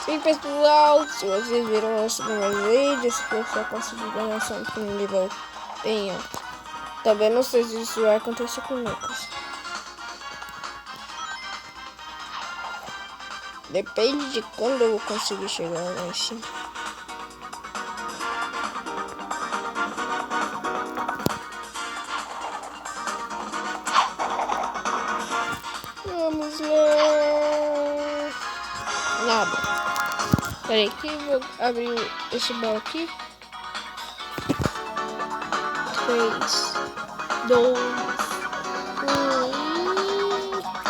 E pessoal, se vocês viram esse primeiro vídeo, esse pessoal conseguiu ganhar sempre um nível bem alto. Também não sei se isso vai acontecer com o Lucas. Depende de quando eu vou conseguir chegar lá em cima. Vamos lá. Nada. Peraí que eu vou abrir esse baú aqui. 3, 2,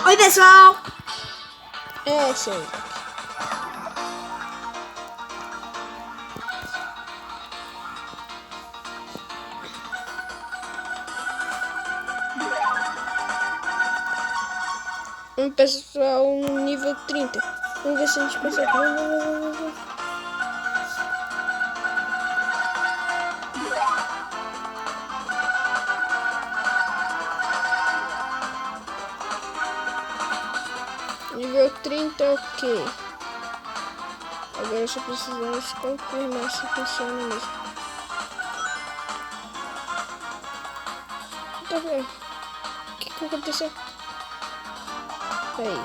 1. Oi, pessoal! É, sim. Pessoal, no nível 30. Vamos ver se a gente consegue. Nível 30, ok. Agora só precisamos confirmar se funciona mesmo. Tá vendo? O que aconteceu? Aí.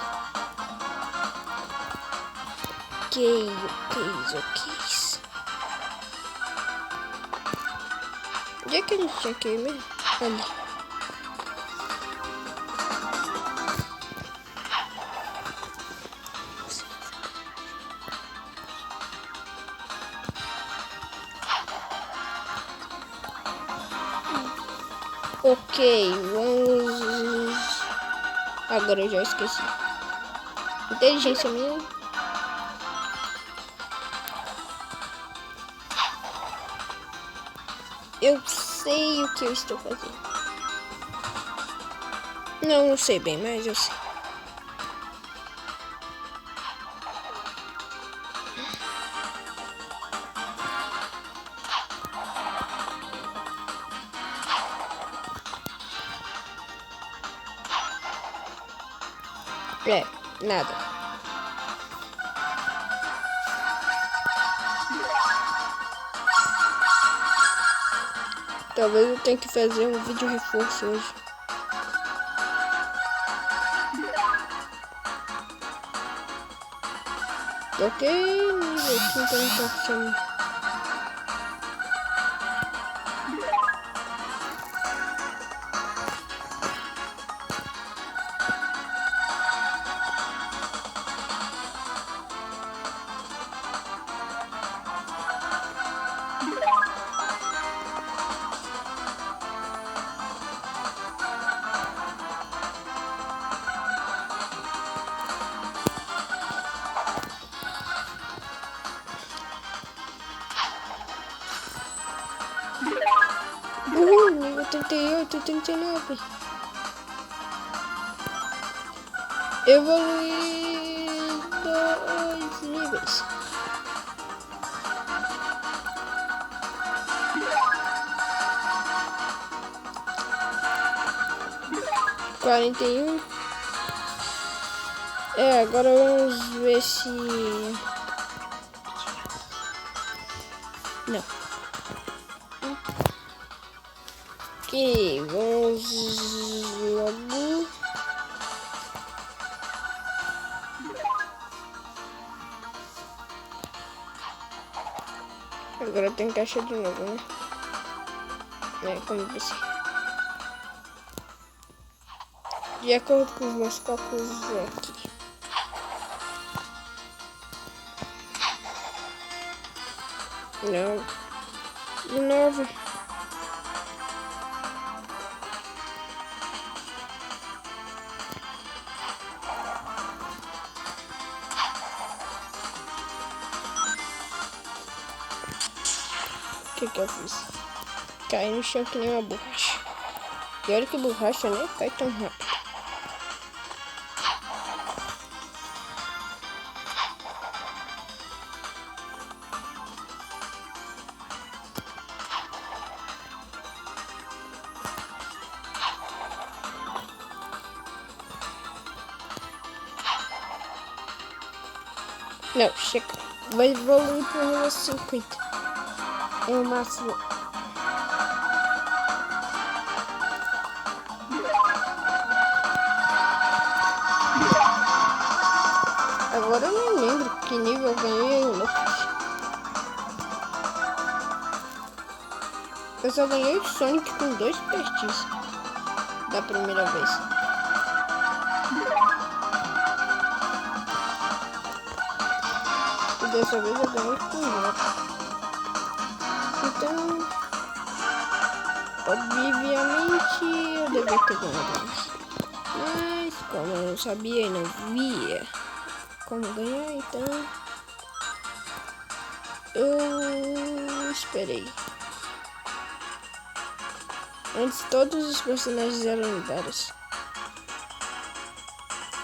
Ok. Onde é que a gente tinha que ir mesmo? Ali. Ok, vamos... Agora eu já esqueci. Inteligência minha. Eu sei o que eu estou fazendo. Não sei bem, mas eu sei. É, nada. Talvez eu tenha que fazer um vídeo reforço hoje. Ok, aqui então tá funcionando. Nível 38, 39. Evoluir 2 níveis. Quarenta e um. É, agora vamos ver se... Não. Ok, vamos logo. Agora tem caixa de novo, né? É, como você. De acordo com os meus cálculos aqui. Não. De novo. O que eu fiz? Caí no chão que nem uma borracha. E olha que borracha nem cai tão rápido. Não, chega. Vai evoluir pro nível 50. É o máximo. Agora eu não lembro que nível eu ganhei o Loki. Eu só ganhei o Sonic com 2 pestis da primeira vez. E dessa vez eu ganhei com o Loki. Então, obviamente eu devia ter ganhado antes. Mas como eu não sabia e não via como ganhar, então eu esperei. Antes todos os personagens eram lendários.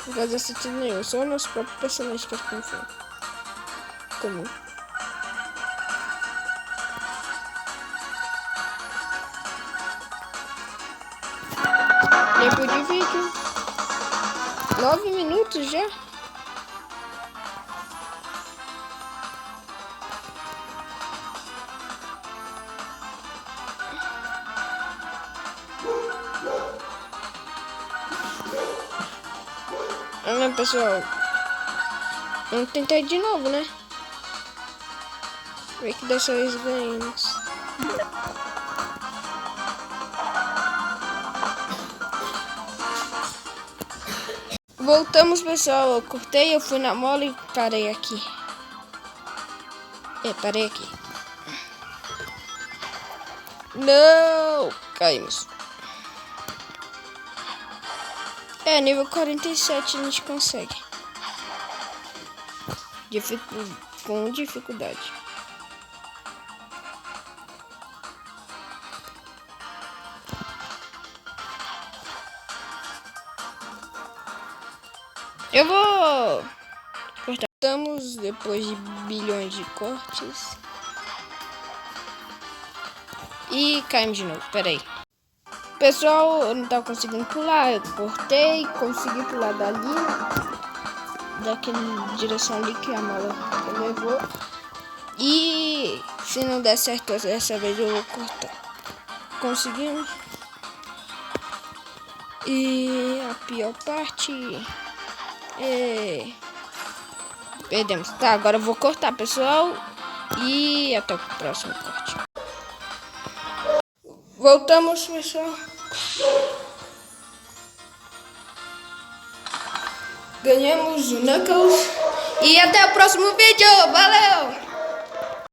Não fazia sentido nenhum, só o nosso próprio personagem que é comum. Tempo de vídeo 9 minutos já. Ah, pessoal, vamos tentar de novo, né? Ver que dessa vez ganhamos. Voltamos, pessoal. Eu cortei, eu fui na mola e parei aqui. Parei aqui. Não! Caímos. Nível 47 a gente consegue. Com dificuldade. Eu vou cortar. Estamos depois de bilhões de cortes. E caímos de novo. Pera aí. Pessoal, eu não tava conseguindo pular. Eu cortei, consegui pular dali. Daquela direção ali que a mala levou. E se não der certo dessa vez eu vou cortar. Conseguimos. E a pior parte perdemos. Tá, agora eu vou cortar, pessoal. E até o próximo corte. Voltamos, pessoal. Ganhamos o Knuckles. E até o próximo vídeo. Valeu!